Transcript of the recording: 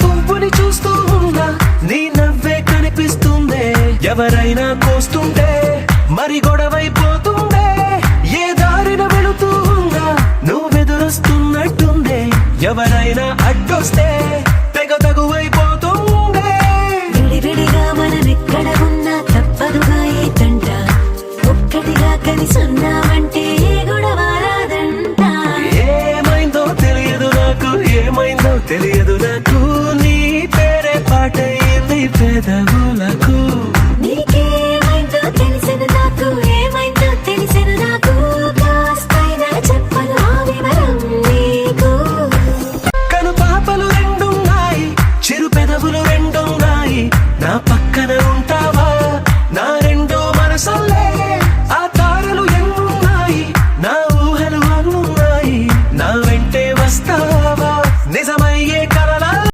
పువ్వుని చూస్తూ ఉన్నా నీ నవ్వే కనిపిస్తుందే ఎవరైనా కోస్తుంటే మరి గొడవైపోతుందే ఏ దారిన వెళుతూ ఉన్నా నువ్వెదురొస్తున్నట్టుందే ఎవరైనా అడ్డొస్తే తెగ తగువైపోతుందే విడివిడిగా మనమెక్కడ ఉన్నా తప్పదుగా ఈ తంట ఒక్కటిగా కలిసున్నామంటే గొడవ రాదంట ఏమైందో తెలియదు నాకు నీ పేరే పాటయింది పెదవులకు